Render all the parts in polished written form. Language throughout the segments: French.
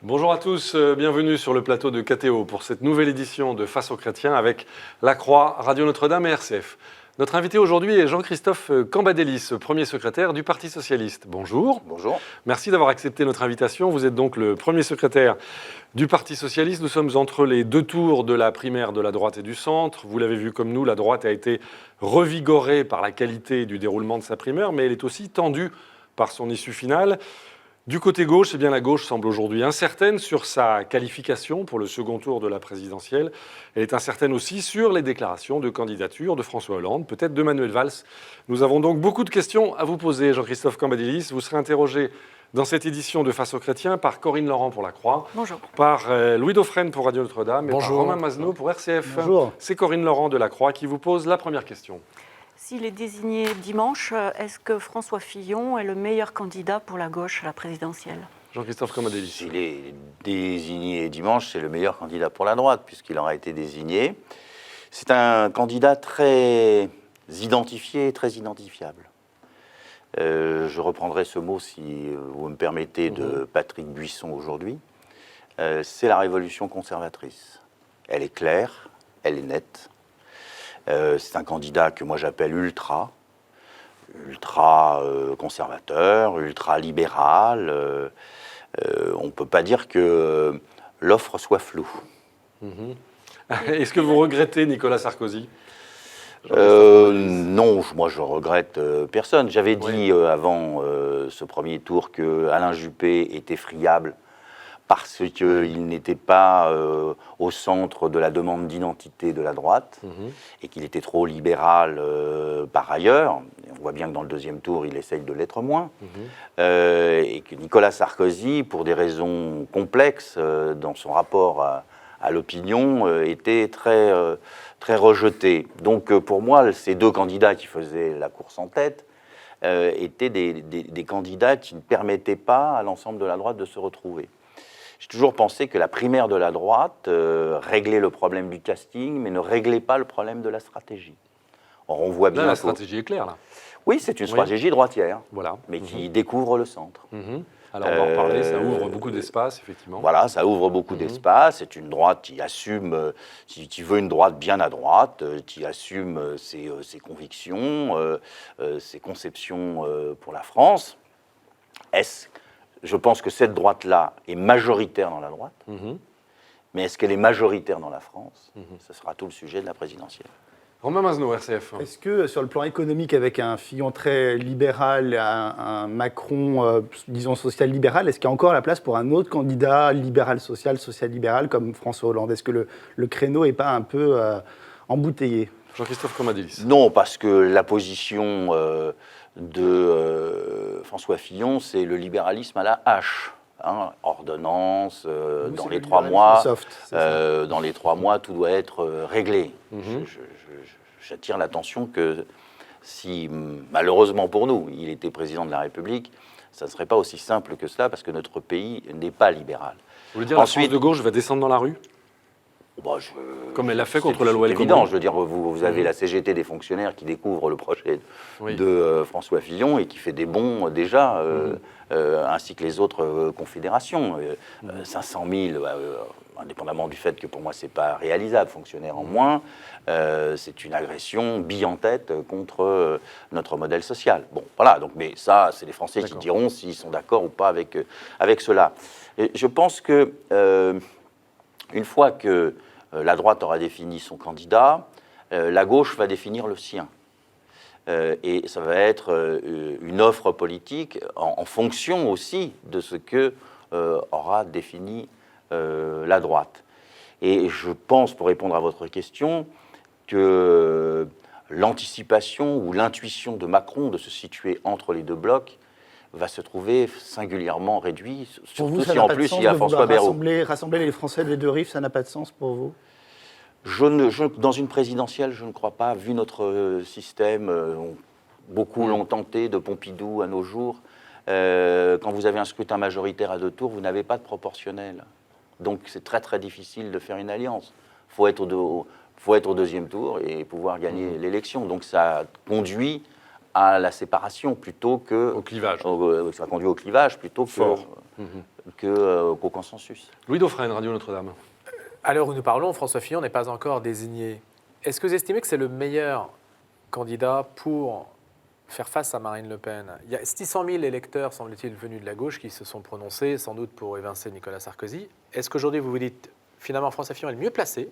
Bonjour à tous, bienvenue sur le plateau de KTO pour cette nouvelle édition de Face aux chrétiens avec La Croix, Radio Notre-Dame et RCF. Notre invité aujourd'hui est Jean-Christophe Cambadélis, premier secrétaire du Parti socialiste. Bonjour. Bonjour. Merci d'avoir accepté notre invitation. Vous êtes donc le premier secrétaire du Parti socialiste. Nous sommes entre les deux tours de la primaire de la droite et du centre. Vous l'avez vu comme nous, la droite a été revigorée par la qualité du déroulement de sa primaire, mais elle est aussi tendue par son issue finale. Du côté gauche, eh bien, la gauche semble aujourd'hui incertaine sur sa qualification pour le second tour de la présidentielle. Elle est incertaine aussi sur les déclarations de candidature de François Hollande, peut-être de Manuel Valls. Nous avons donc beaucoup de questions à vous poser, Jean-Christophe Cambadélis. Vous serez interrogé dans cette édition de Face aux chrétiens par Corinne Laurent pour La Croix, Bonjour. par Louis Dauphren pour Radio Notre-Dame et Bonjour. par Romain Mazenot pour RCF. Bonjour. C'est Corinne Laurent de La Croix qui vous pose la première question. S'il est désigné dimanche, est-ce que François Fillon est le meilleur candidat pour la gauche à la présidentielle ? Jean-Christophe Cambadélis. S'il est désigné dimanche, c'est le meilleur candidat pour la droite, puisqu'il aura été désigné. C'est un candidat très identifié, très identifiable. Je reprendrai ce mot, si vous me permettez, de Patrick Buisson aujourd'hui. C'est la révolution conservatrice. Elle est claire, elle est nette. C'est un candidat que moi j'appelle ultra conservateur, ultra libéral. On ne peut pas dire que l'offre soit floue. Est-ce que vous regrettez Nicolas Sarkozy ? Non, moi je regrette personne. J'avais dit avant ce premier tour que Alain Juppé était friable parce qu'il n'était pas au centre de la demande d'identité de la droite et qu'il était trop libéral par ailleurs. Et on voit bien que dans le deuxième tour, il essaye de l'être moins. Et que Nicolas Sarkozy, pour des raisons complexes dans son rapport à l'opinion, était très rejeté. Donc pour moi, ces deux candidats qui faisaient la course en tête étaient des candidats qui ne permettaient pas à l'ensemble de la droite de se retrouver. J'ai toujours pensé que la primaire de la droite réglait le problème du casting, mais ne réglait pas le problème de la stratégie. Or, on voit bien là, la stratégie est claire, là. Oui, c'est une stratégie droitière, voilà. mais qui découvre le centre. Alors, on va en reparler, ça ouvre beaucoup d'espace, effectivement. Voilà, ça ouvre beaucoup d'espace. C'est une droite qui assume, qui veut une droite bien à droite, qui assume ses convictions, ses conceptions pour la France. Je pense que cette droite-là est majoritaire dans la droite, mais est-ce qu'elle est majoritaire dans la France ? Ce sera tout le sujet de la présidentielle. Romain Mazenot, RCF. Est-ce que sur le plan économique, avec un Fillon très libéral, un Macron, disons, social-libéral, est-ce qu'il y a encore la place pour un autre candidat libéral-social, social-libéral comme François Hollande ? Est-ce que le créneau n'est pas un peu embouteillé ? Jean-Christophe Cambadélis. Non, parce que la position de François Fillon, c'est le libéralisme à la hache. Ordonnance, dans les 3 mois, dans les 3 mois, tout doit être réglé. J'attire l'attention que si, malheureusement pour nous, il était président de la République, ça ne serait pas aussi simple que cela, parce que notre pays n'est pas libéral. Vous voulez dire ensuite, la France de gauche va descendre dans la rue ? Comme elle l'a fait contre la loi El Khomri. C'est évident, je veux dire, vous avez la CGT des fonctionnaires qui découvre le projet de François Fillon et qui fait des bons déjà, ainsi que les autres confédérations. 500 000, indépendamment du fait que pour moi c'est pas réalisable, fonctionnaires en moins, c'est une agression bille en tête contre notre modèle social. Bon, voilà, donc, mais ça, c'est les Français qui diront s'ils sont d'accord ou pas avec cela. Et je pense que une fois que la droite aura défini son candidat, la gauche va définir le sien. Et ça va être une offre politique en fonction aussi de ce que aura défini la droite. Et je pense, pour répondre à votre question, que l'anticipation ou l'intuition de Macron de se situer entre les deux blocs va se trouver singulièrement réduit, surtout si en plus il y a François Bayrou. Rassembler les Français des deux rives, ça n'a pas de sens pour vous ? Dans une présidentielle, je ne crois pas, vu notre système, beaucoup l'ont tenté, de Pompidou à nos jours, quand vous avez un scrutin majoritaire à 2 tours, vous n'avez pas de proportionnel. Donc c'est très très difficile de faire une alliance. Il faut être au deuxième tour et pouvoir gagner l'élection. Donc ça conduit à la séparation plutôt que... Au clivage. Ça conduit au clivage plutôt que... Fort. qu'au consensus. Louis Dauphren, Radio Notre-Dame. À l'heure où nous parlons, François Fillon n'est pas encore désigné. Est-ce que vous estimez que c'est le meilleur candidat pour faire face à Marine Le Pen? Il y a 600 000 électeurs, semble-t-il, venus de la gauche qui se sont prononcés, sans doute pour évincer Nicolas Sarkozy. Est-ce qu'aujourd'hui, vous vous dites, finalement, François Fillon est le mieux placé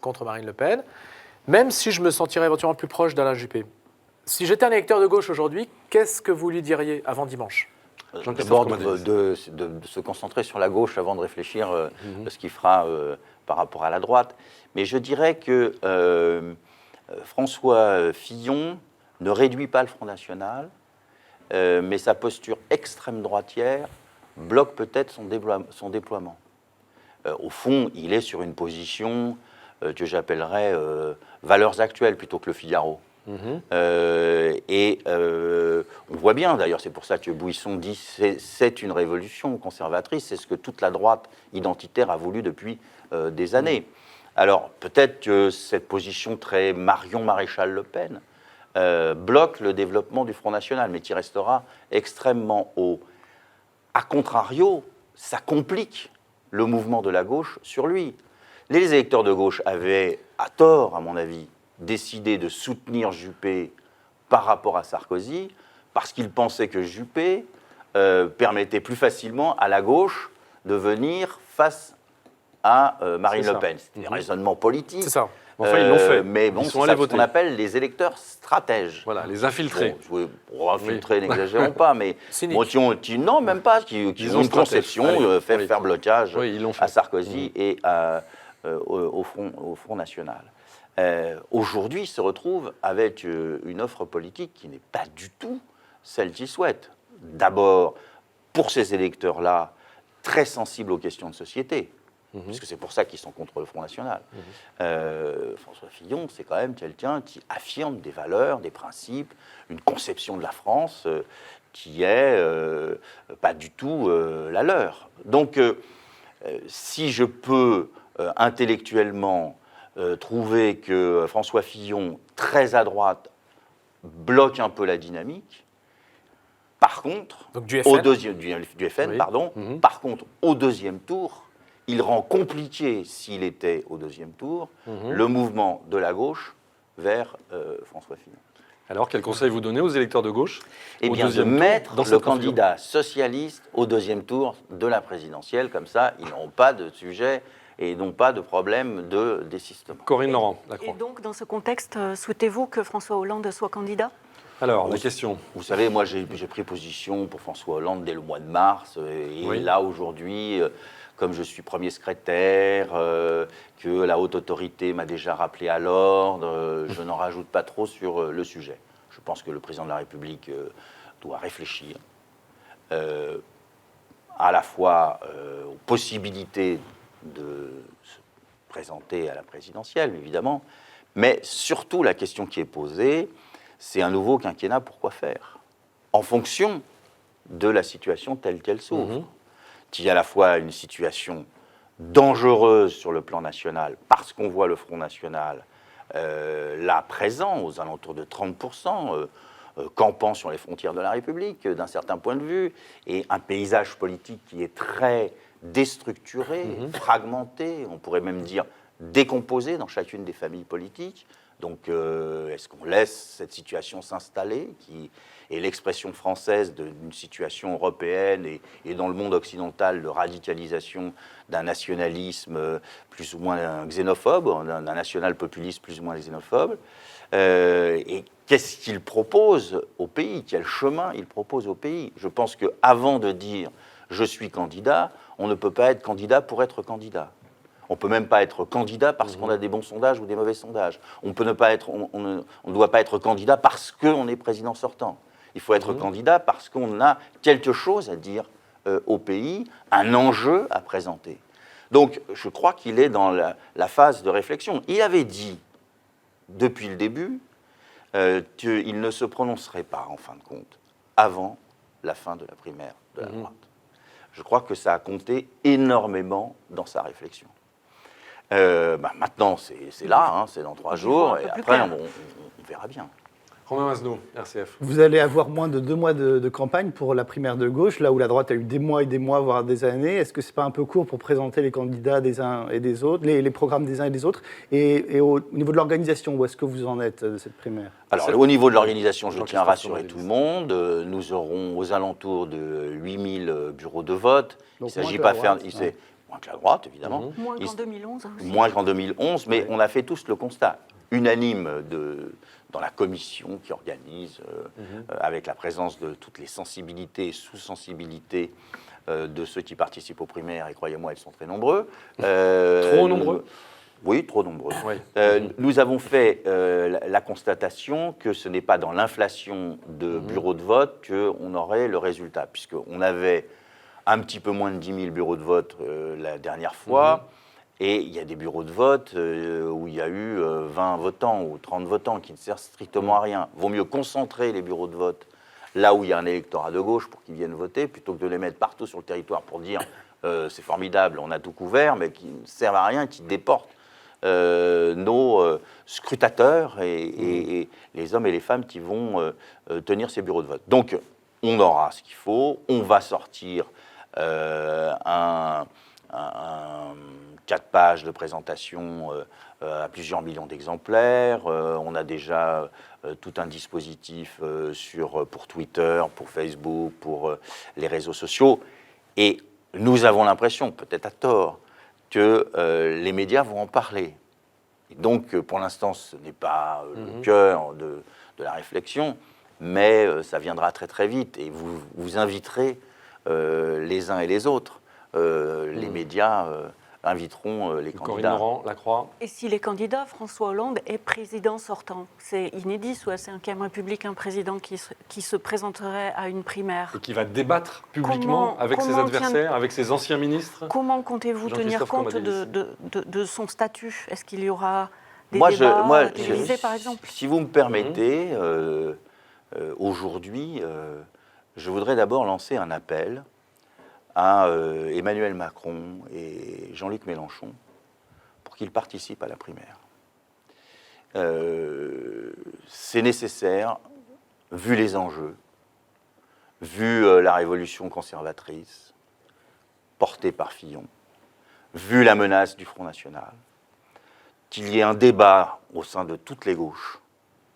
contre Marine Le Pen, même si je me sentirais éventuellement plus proche d'Alain Juppé? Si j'étais un électeur de gauche aujourd'hui, qu'est-ce que vous lui diriez avant dimanche? D'abord, de se concentrer sur la gauche avant de réfléchir à ce qu'il fera par rapport à la droite. Mais je dirais que François Fillon ne réduit pas le Front National, mais sa posture extrême droitière bloque peut-être son déploiement. Au fond, il est sur une position que j'appellerais valeurs actuelles plutôt que le Figaro. On voit bien, d'ailleurs, c'est pour ça que Bouisson dit c'est une révolution conservatrice, c'est ce que toute la droite identitaire a voulu depuis des années. Alors, peut-être que cette position très Marion Maréchal Le Pen bloque le développement du Front National, mais qui restera extrêmement haut. A contrario, ça complique le mouvement de la gauche sur lui. Les électeurs de gauche avaient, à tort, à mon avis, décidé de soutenir Juppé par rapport à Sarkozy, parce qu'ils pensaient que Juppé permettait plus facilement à la gauche de venir face à Marine Le Pen. C'était un raisonnement politique. C'est ça. Enfin, ils l'ont fait. Mais bon, c'est ça ce qu'on appelle les électeurs stratèges. Voilà, les infiltrés. Bon, infiltrés, n'exagérons pas, mais bon, non, même pas, qui ont une conception, faire blocage à Sarkozy et au Front National. Aujourd'hui, se retrouve avec une offre politique qui n'est pas du tout celle qu'il souhaite. D'abord, pour ces électeurs-là, très sensibles aux questions de société, puisque c'est pour ça qu'ils sont contre le Front National. François Fillon, c'est quand même quelqu'un qui affirme des valeurs, des principes, une conception de la France qui est pas du tout la leur. Donc, si je peux intellectuellement trouver que François Fillon, très à droite, bloque un peu la dynamique. Par contre, donc du FN, du FN, pardon. Par contre, au deuxième tour, il rend compliqué, s'il était au deuxième tour, le mouvement de la gauche vers François Fillon. Alors, quel conseil vous donnez aux électeurs de gauche? Eh bien, de mettre le candidat socialiste au deuxième tour de la présidentielle, comme ça, ils n'auront pas de sujet et non pas de problème de désistement. Corinne Laurent. Et donc, dans ce contexte, souhaitez-vous que François Hollande soit candidat? Alors, la question. Vous savez, moi, j'ai pris position pour François Hollande dès le mois de mars. Et là, aujourd'hui, comme je suis premier secrétaire, que la haute autorité m'a déjà rappelé à l'ordre, je n'en rajoute pas trop sur le sujet. Je pense que le président de la République doit réfléchir à la fois aux possibilités de se présenter à la présidentielle, évidemment, mais surtout la question qui est posée, c'est un nouveau quinquennat, pourquoi faire? En fonction de la situation telle qu'elle s'ouvre, qui est à la fois une situation dangereuse sur le plan national, parce qu'on voit le Front National là présent, aux alentours de 30%, campant sur les frontières de la République, d'un certain point de vue, et un paysage politique qui est très déstructuré, fragmenté, on pourrait même dire décomposé dans chacune des familles politiques. Donc, est-ce qu'on laisse cette situation s'installer, qui est l'expression française d'une situation européenne et dans le monde occidental de radicalisation d'un nationalisme plus ou moins xénophobe, d'un national-populisme plus ou moins xénophobe? Et qu'est-ce qu'il propose au pays? Quel chemin il propose au pays? Je pense qu'avant de dire « je suis candidat », on ne peut pas être candidat pour être candidat. On ne peut même pas être candidat parce qu'on a des bons sondages ou des mauvais sondages. On ne doit pas être candidat parce qu'on est président sortant. Il faut être candidat parce qu'on a quelque chose à dire au pays, un enjeu à présenter. Donc, je crois qu'il est dans la phase de réflexion. Il avait dit, depuis le début, qu'il ne se prononcerait pas, en fin de compte, avant la fin de la primaire de la droite. Je crois que ça a compté énormément dans sa réflexion. Maintenant, c'est là, c'est dans 3 jours, et après, on verra bien. Romain Masneau, RCF. Vous allez avoir moins de 2 mois de campagne pour la primaire de gauche, là où la droite a eu des mois et des mois, voire des années. Est-ce que ce n'est pas un peu court pour présenter les candidats des uns et des autres, les programmes des uns et des autres? Et au niveau de l'organisation, où est-ce que vous en êtes de cette primaire? Alors, au niveau de l'organisation, je tiens à Jean-Christophe rassurer Cambadélis. tout le monde. Nous aurons aux alentours de 8000 bureaux de vote. Donc, Il ne s'agit moins pas que de la faire... droite, c'est moins que la droite, évidemment. Moins Il- qu'en 2011 aussi. Moins qu'en 2011, mais Oui. on a fait tous le constat unanime dans la commission qui organise, avec la présence de toutes les sensibilités et sous-sensibilités de ceux qui participent aux primaires, et croyez-moi, ils sont très nombreux. Trop nombreux? Oui, trop nombreux. Oui. Nous avons fait la constatation que ce n'est pas dans l'inflation de bureaux de vote qu'on aurait le résultat, puisqu'on avait un petit peu moins de 10 000 bureaux de vote la dernière fois, et il y a des bureaux de vote où il y a eu 20 votants ou 30 votants qui ne servent strictement à rien. Vaut mieux concentrer les bureaux de vote là où il y a un électorat de gauche pour qu'ils viennent voter, plutôt que de les mettre partout sur le territoire pour dire c'est formidable, on a tout couvert, mais qui ne servent à rien, qui déportent nos scrutateurs et les hommes et les femmes qui vont tenir ces bureaux de vote. Donc, on aura ce qu'il faut. On va sortir un 4 pages de présentation à plusieurs millions d'exemplaires. On a déjà tout un dispositif pour Twitter, pour Facebook, pour les réseaux sociaux. Et nous avons l'impression, peut-être à tort, que les médias vont en parler. Et donc, pour l'instant, ce n'est pas le cœur de la réflexion, mais ça viendra très très vite. Et vous inviterez les uns et les autres. Les médias inviteront les Corinne candidats. Laurent, Lacroix. Et si les candidats, François Hollande est président sortant, c'est inédit sous la Ve République, un président qui se présenterait à une primaire. Et qui va débattre publiquement avec ses comment adversaires, avec ses anciens ministres. Comment comptez-vous tenir Jean-Christophe compte Cambadélis. de son statut? Est-ce qu'il y aura des Moi, débats télévisés, par exemple? Si vous me permettez, aujourd'hui, je voudrais d'abord lancer un appel à Emmanuel Macron et Jean-Luc Mélenchon pour qu'ils participent à la primaire. C'est nécessaire, vu les enjeux, vu la révolution conservatrice portée par Fillon, vu la menace du Front National, qu'il y ait un débat au sein de toutes les gauches.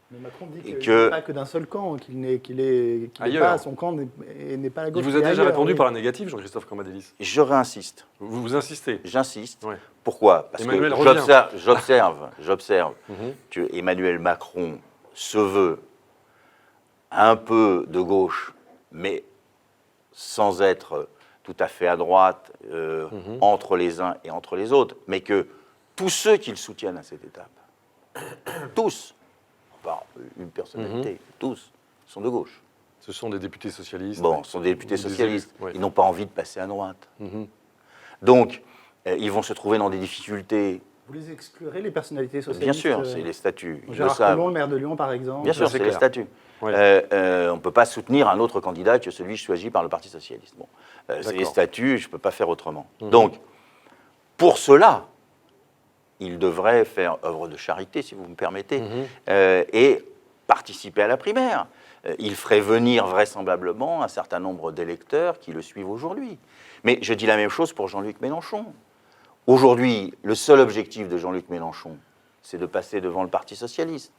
Mais Macron dit Et qu'il que- n'est pas que d'un seul camp, qu'il n'est Ailleurs. pas, son camp n'est pas la gauche. Il vous a mais déjà ailleurs, répondu oui. par la négative, Jean-Christophe Cambadélis. Je réinsiste. Vous insistez. J'insiste. Ouais. Pourquoi? Parce Emmanuel que revient. j'observe que Emmanuel Macron se veut un peu de gauche, mais sans être tout à fait à droite entre les uns et entre les autres, mais que tous ceux qui le soutiennent à cette étape, tous, par une personnalité, tous, sont de gauche. Ce sont des députés socialistes. Bon, sont des députés Ou des socialistes. élus, ouais. Ils n'ont pas envie de passer à droite. Mhm. Donc, ils vont se trouver dans des difficultés. Vous les exclurez, les personnalités socialistes? Bien sûr, c'est les statuts. Ils le Gérard savent. Collomb, le maire de Lyon, par exemple. Bien sûr, c'est c'est les clair. statuts. Ouais. On ne peut pas soutenir un autre candidat que celui choisi par le Parti socialiste. Bon, c'est les D'accord. statuts, je ne peux pas faire autrement. Donc, pour cela, il devrait faire œuvre de charité, si vous me permettez, et participer à la primaire. Il ferait venir vraisemblablement un certain nombre d'électeurs qui le suivent aujourd'hui. Mais je dis la même chose pour Jean-Luc Mélenchon. Aujourd'hui, le seul objectif de Jean-Luc Mélenchon, c'est de passer devant le Parti socialiste.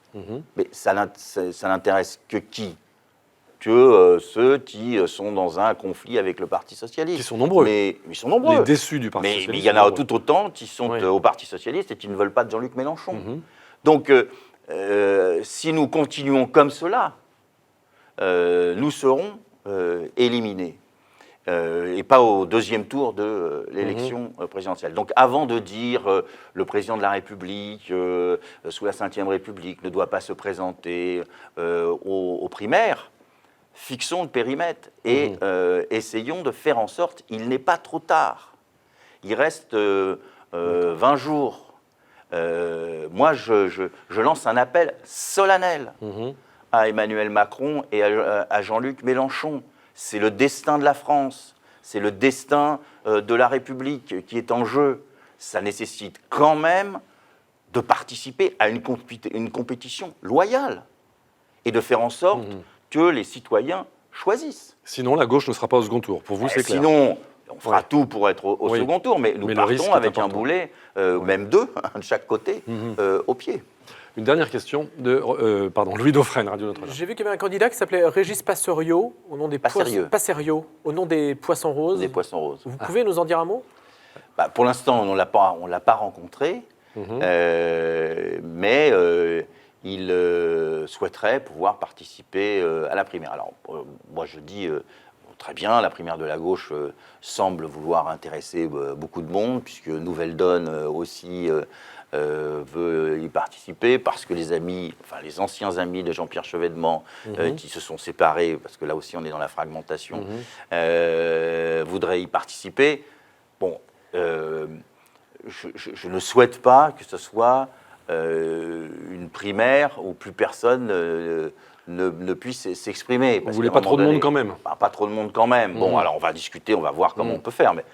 Mais ça n'intéresse que qui? Que ceux qui sont dans un conflit avec le Parti socialiste. Qui sont nombreux. Mais ils sont nombreux. Les déçus du Parti Mais socialiste. il y en sont a nombreux. tout autant qui sont Oui. au Parti socialiste et qui ne veulent pas de Jean-Luc Mélenchon. Donc, si nous continuons comme cela, nous serons éliminés. Et pas au deuxième tour de l'élection présidentielle. Donc avant de dire le président de la République, sous la Ve République, ne doit pas se présenter aux primaires, fixons le périmètre et essayons de faire en sorte qu'il n'est pas trop tard. Il reste 20 jours. Moi, je lance un appel solennel à Emmanuel Macron et à Jean-Luc Mélenchon. C'est le destin de la France, c'est le destin de la République qui est en jeu. Ça nécessite quand même de participer à une compétition loyale. et de faire en sorte que les citoyens choisissent. Sinon, la gauche ne sera pas au second tour. Pour vous, c'est clair. Sinon, on fera tout pour être au second tour, mais nous le risque partons est avec un important. boulet, même deux, de chaque côté, au pied. Une dernière question de Louis Dauphren, Radio Notre-Dame. J'ai vu qu'il y avait un candidat qui s'appelait Régis Passeriot, au nom des Passeriot, au nom des Poissons Roses. Des Poissons Roses. Vous pouvez nous en dire un mot? Pour l'instant, on ne l'a pas rencontré, mais il souhaiterait pouvoir participer à la primaire. Alors, moi, je dis très bien, la primaire de la gauche semble vouloir intéresser beaucoup de monde, puisque Nouvelle Donne aussi veut y participer, parce que les anciens amis de Jean-Pierre Chevènement, qui se sont séparés, parce que là aussi on est dans la fragmentation, voudraient y participer. Bon, je ne souhaite pas que ce soit une primaire où plus personne ne puisse s'exprimer. Vous voulez pas trop de monde quand même? Pas trop de monde quand même. Bon, alors on va discuter, on va voir comment on peut faire, mais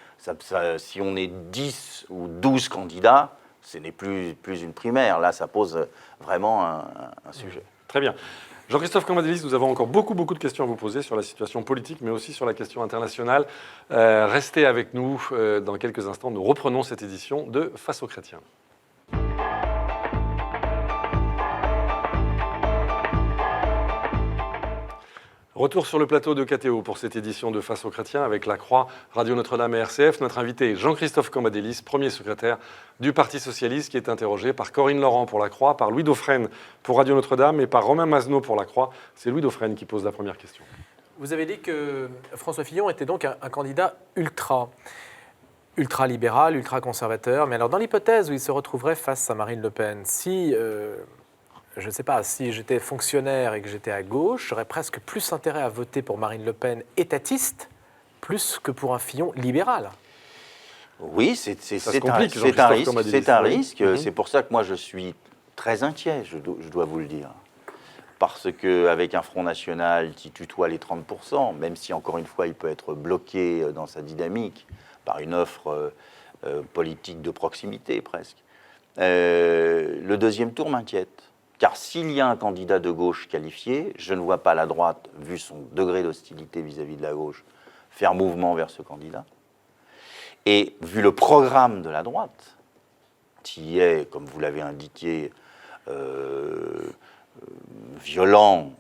si on est 10 ou 12 candidats, ce n'est plus une primaire. Là, ça pose vraiment un sujet. Très bien. Jean-Christophe Cambadélis, nous avons encore beaucoup de questions à vous poser sur la situation politique, mais aussi sur la question internationale. Restez avec nous dans quelques instants. Nous reprenons cette édition de Face aux chrétiens. Retour sur le plateau de KTO pour cette édition de Face aux chrétiens avec La Croix, Radio Notre-Dame et RCF. Notre invité Jean-Christophe Cambadélis, premier secrétaire du Parti socialiste, qui est interrogé par Corinne Laurent pour La Croix, par Louis Dauphren pour Radio Notre-Dame et par Romain Mazenot pour La Croix. C'est Louis Dauphren qui pose la première question. Vous avez dit que François Fillon était donc un candidat ultra-libéral, ultra-conservateur. Mais alors, dans l'hypothèse où il se retrouverait face à Marine Le Pen, je ne sais pas, si j'étais fonctionnaire et que j'étais à gauche, j'aurais presque plus intérêt à voter pour Marine Le Pen étatiste, plus que pour un Fillon libéral. Oui, c'est un risque. C'est pour ça que moi, je suis très inquiet, je dois vous le dire. Parce qu'avec un Front National qui tutoie les 30%, même si, encore une fois, il peut être bloqué dans sa dynamique par une offre politique de proximité, presque, le deuxième tour m'inquiète. Car s'il y a un candidat de gauche qualifié, je ne vois pas la droite, vu son degré d'hostilité vis-à-vis de la gauche, faire mouvement vers ce candidat. Et vu le programme de la droite, qui est, comme vous l'avez indiqué, violent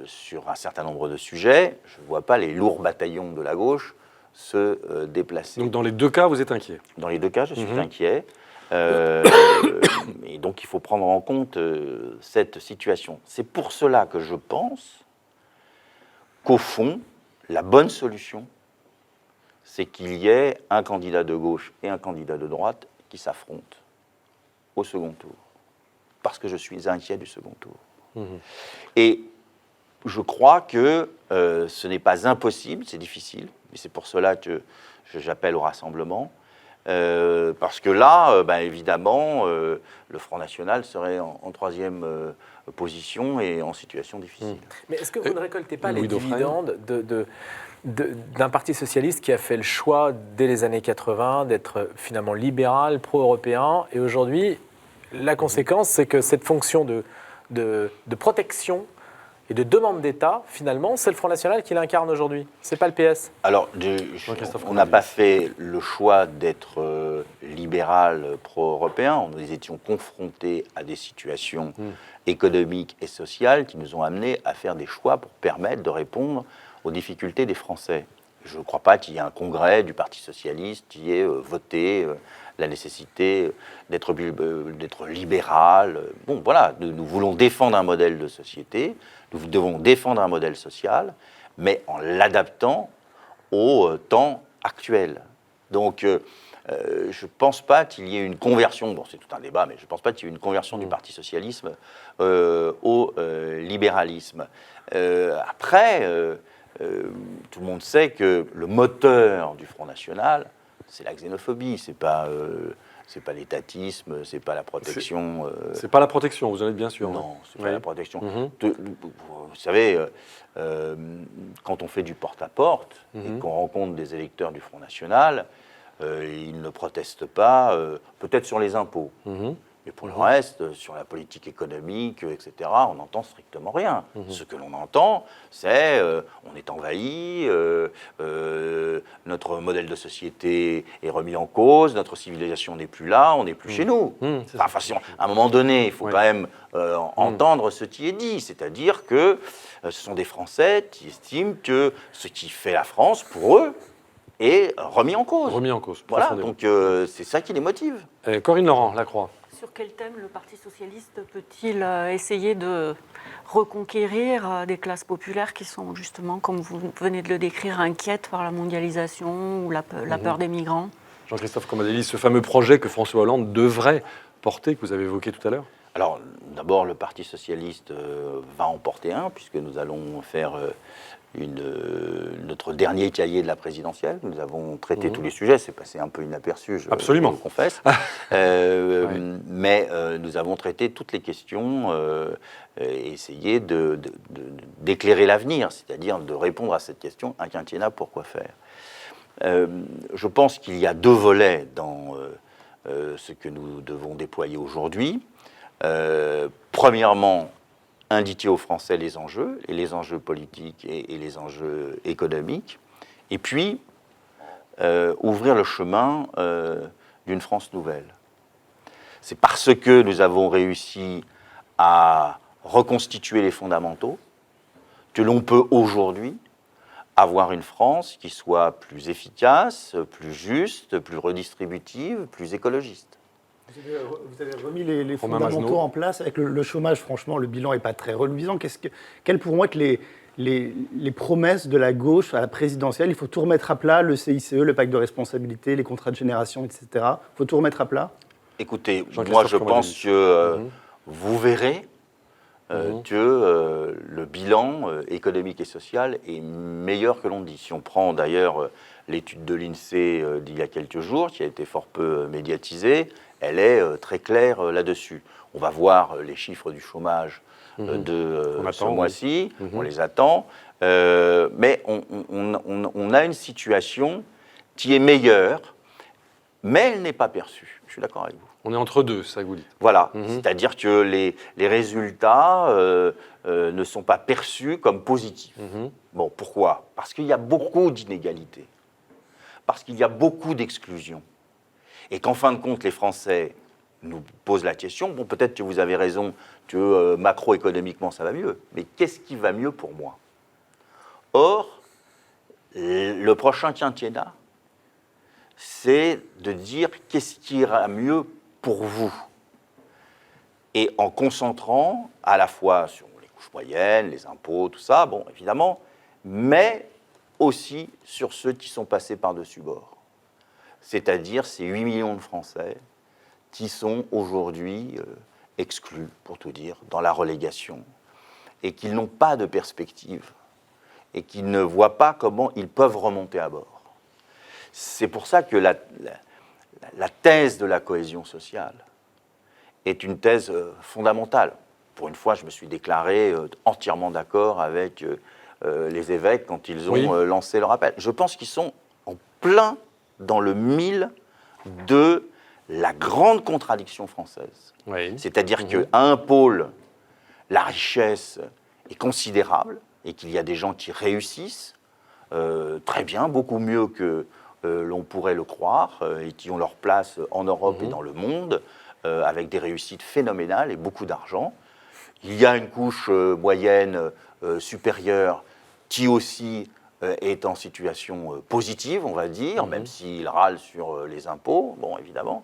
sur un certain nombre de sujets, je ne vois pas les lourds bataillons de la gauche se déplacer. Donc dans les deux cas, vous êtes inquiet? Dans les deux cas, je suis inquiet. Et donc il faut prendre en compte cette situation. C'est pour cela que je pense qu'au fond, la bonne solution, c'est qu'il y ait un candidat de gauche et un candidat de droite qui s'affrontent au second tour. Parce que je suis inquiet du second tour. Et je crois que ce n'est pas impossible, c'est difficile, mais c'est pour cela que j'appelle au rassemblement. Parce que là, évidemment, le Front National serait en troisième position et en situation difficile. Mais est-ce que vous ne récoltez pas les dividendes d'un parti socialiste qui a fait le choix, dès les années 80, d'être finalement libéral, pro-européen, et aujourd'hui, la conséquence, c'est que cette fonction de protection et de demande d'État, finalement, c'est le Front National qui l'incarne aujourd'hui. C'est pas le PS. Alors, on n'a pas fait le choix d'être libéral pro-européen. Nous étions confrontés à des situations économiques et sociales qui nous ont amenés à faire des choix pour permettre de répondre aux difficultés des Français. Je ne crois pas qu'il y ait un congrès du Parti socialiste qui ait voté la nécessité d'être libéral. Bon, voilà, nous voulons défendre un modèle de société, nous devons défendre un modèle social, mais en l'adaptant au temps actuel. Donc, je ne pense pas qu'il y ait une conversion, bon, c'est tout un débat, mais je ne pense pas qu'il y ait une conversion du Parti socialisme au libéralisme. Après, tout le monde sait que le moteur du Front National, c'est la xénophobie, c'est pas l'étatisme, c'est pas la protection. C'est pas la protection, vous en êtes bien sûr. Non, c'est pas la protection. Vous savez, quand on fait du porte-à-porte et qu'on rencontre des électeurs du Front National, ils ne protestent pas, peut-être sur les impôts, Mais pour le reste, sur la politique économique, etc., on n'entend strictement rien. Ce que l'on entend, c'est on est envahi, notre modèle de société est remis en cause, notre civilisation n'est plus là, on n'est plus chez nous. Enfin, à un moment donné, il faut quand même entendre ce qui est dit, c'est-à-dire que ce sont des Français qui estiment que ce qui fait la France, pour eux, est remis en cause. Remis en cause. Voilà, donc c'est ça qui les motive. Corinne Laurent, Lacroix. Sur quel thème le Parti socialiste peut-il essayer de reconquérir des classes populaires qui sont justement, comme vous venez de le décrire, inquiètes par la mondialisation ou la peur des migrants? Jean-Christophe Cambadélis, ce fameux projet que François Hollande devrait porter, que vous avez évoqué tout à l'heure? Alors, d'abord, le Parti socialiste va en porter un, puisque nous allons faire notre dernier cahier de la présidentielle. Nous avons traité tous les sujets, c'est passé un peu inaperçu, je le confesse. Mais nous avons traité toutes les questions et essayé d'éclairer l'avenir, c'est-à-dire de répondre à cette question, un quinquennat, pourquoi faire? Je pense qu'il y a deux volets dans ce que nous devons déployer aujourd'hui. Premièrement, indiquer aux Français les enjeux politiques et les enjeux économiques, et puis ouvrir le chemin d'une France nouvelle. C'est parce que nous avons réussi à reconstituer les fondamentaux que l'on peut aujourd'hui avoir une France qui soit plus efficace, plus juste, plus redistributive, plus écologiste. Vous avez remis les fondamentaux en place avec le chômage. Franchement, le bilan n'est pas très reluisant. Quelles pourront être les promesses de la gauche à la présidentielle? Il faut tout remettre à plat, le CICE, le pacte de responsabilité, les contrats de génération, etc. Il faut tout remettre à plat? Écoutez, moi je pense que vous verrez que le bilan économique et social est meilleur que l'on dit. Si on prend d'ailleurs l'étude de l'INSEE d'il y a quelques jours, qui a été fort peu médiatisée, elle est très claire là-dessus. On va voir les chiffres du chômage de ce mois-ci, on les attend, mais on a une situation qui est meilleure, mais elle n'est pas perçue. Je suis d'accord avec vous. On est entre deux, c'est ça que vous dites. Voilà, c'est-à-dire que les résultats ne sont pas perçus comme positifs. Bon, pourquoi? Parce qu'il y a beaucoup d'inégalités, parce qu'il y a beaucoup d'exclusions, et qu'en fin de compte, les Français nous posent la question, bon, peut-être que vous avez raison, que macroéconomiquement, ça va mieux, mais qu'est-ce qui va mieux pour moi? Or, le prochain quinquennat, c'est de dire qu'est-ce qui ira mieux pour vous, et en concentrant à la fois sur les couches moyennes, les impôts, tout ça, bon, évidemment, mais aussi sur ceux qui sont passés par-dessus bord. C'est-à-dire ces 8 millions de Français qui sont aujourd'hui exclus, pour tout dire, dans la relégation, et qui n'ont pas de perspective, et qui ne voient pas comment ils peuvent remonter à bord. C'est pour ça que la thèse de la cohésion sociale est une thèse fondamentale. Pour une fois, je me suis déclaré entièrement d'accord avec les évêques quand ils ont lancé leur appel. Je pense qu'ils sont en plein dans le mille de la grande contradiction française. C'est-à-dire qu'à un pôle, la richesse est considérable et qu'il y a des gens qui réussissent très bien, beaucoup mieux que l'on pourrait le croire, et qui ont leur place en Europe et dans le monde, avec des réussites phénoménales et beaucoup d'argent. Il y a une couche moyenne supérieure qui aussi est en situation positive, on va dire, même s'il râle sur les impôts, bon, évidemment.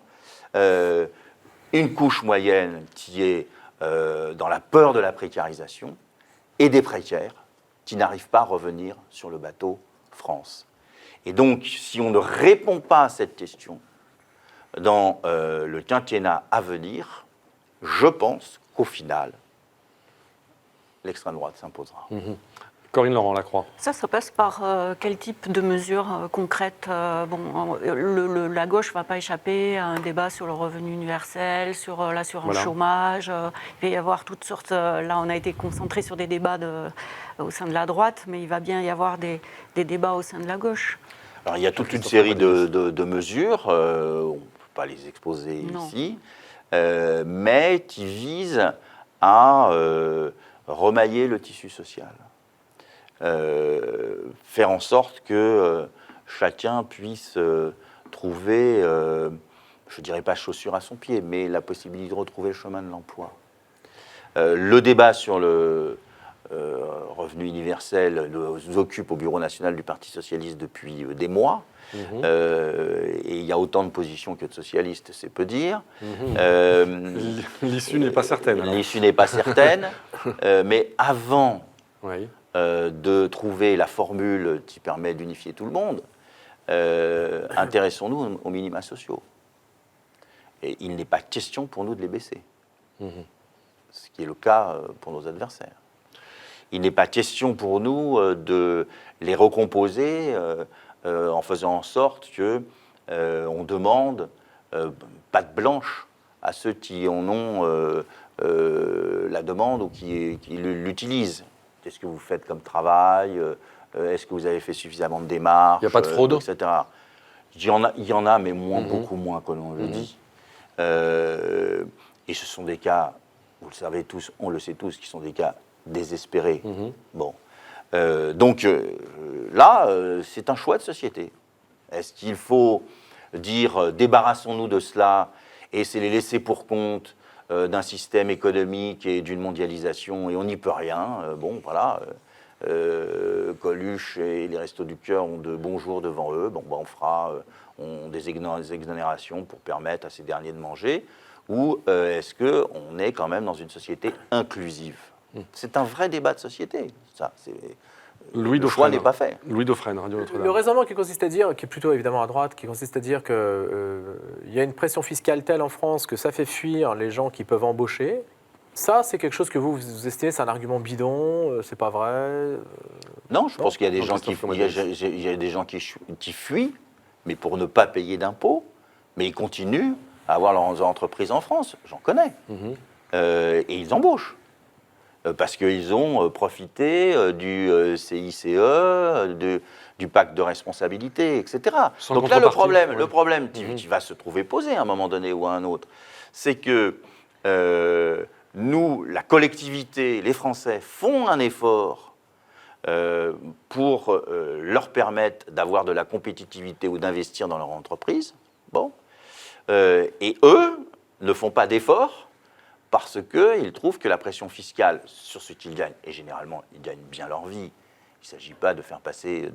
Une couche moyenne qui est dans la peur de la précarisation, et des précaires qui n'arrivent pas à revenir sur le bateau France. Et donc, si on ne répond pas à cette question dans le quinquennat à venir, je pense qu'au final, l'extrême droite s'imposera. Corinne Laurent, Lacroix. Ça passe par quel type de mesures concrètes? La gauche ne va pas échapper à un débat sur le revenu universel, sur l'assurance chômage. Il va y avoir toutes sortes... là, on a été concentré sur des débats au sein de la droite, mais il va bien y avoir des débats au sein de la gauche. Alors, il y a toute une série de mesures. On ne peut pas les exposer ici. mais qui vise à remailler le tissu social. Faire en sorte que chacun puisse trouver, je ne dirais pas chaussure à son pied, mais la possibilité de retrouver le chemin de l'emploi. Le débat sur le revenu universel nous occupe au Bureau national du Parti socialiste depuis des mois. Et il y a autant de positions que de socialistes, c'est peu dire. L'issue n'est pas certaine. L'issue n'est pas certaine, mais avant Oui. de trouver la formule qui permet d'unifier tout le monde, intéressons-nous aux minima sociaux. Et il n'est pas question pour nous de les baisser, ce qui est le cas pour nos adversaires. Il n'est pas question pour nous de les recomposer en faisant en sorte que on demande patte blanche à ceux qui en ont la demande ou qui l'utilisent. Qu'est-ce que vous faites comme travail? Est-ce que vous avez fait suffisamment de démarches? Il n'y a pas de fraude, etc. Il y en a, mais beaucoup moins que l'on le dit. Et ce sont des cas, vous le savez tous, on le sait tous, qui sont des cas désespérés. Bon. Donc là, c'est un choix de société. Est-ce qu'il faut dire débarrassons-nous de cela et c'est les laisser pour compte d'un système économique et d'une mondialisation et on n'y peut rien? Bon, voilà. Coluche et les Restos du Cœur ont de bons jours devant eux. Bon, ben, on fera des exonérations pour permettre à ces derniers de manger. Ou est-ce qu'on est quand même dans une société inclusive? C'est un vrai débat de société. Ça, le choix n'est pas fait. Louis Dauphren, Radio Notre-Dame. Le raisonnement qui consiste à dire, qui est plutôt évidemment à droite, qui consiste à dire qu'il y a une pression fiscale telle en France que ça fait fuir les gens qui peuvent embaucher. Ça, c'est quelque chose que vous estimez, c'est un argument bidon, c'est pas vrai? Non, je pense qu'il y a des gens qui fuient, mais pour ne pas payer d'impôts, mais ils continuent à avoir leurs entreprises en France. J'en connais. Et ils embauchent. Parce qu'ils ont profité du CICE, du pacte de responsabilité, etc. Donc là, le problème qui va se trouver posé à un moment donné ou à un autre, c'est que nous, la collectivité, les Français, font un effort pour leur permettre d'avoir de la compétitivité ou d'investir dans leur entreprise. Bon. Et eux ne font pas d'efforts parce qu'ils trouvent que la pression fiscale sur ce qu'ils gagnent, et généralement ils gagnent bien leur vie, il ne s'agit pas de faire passer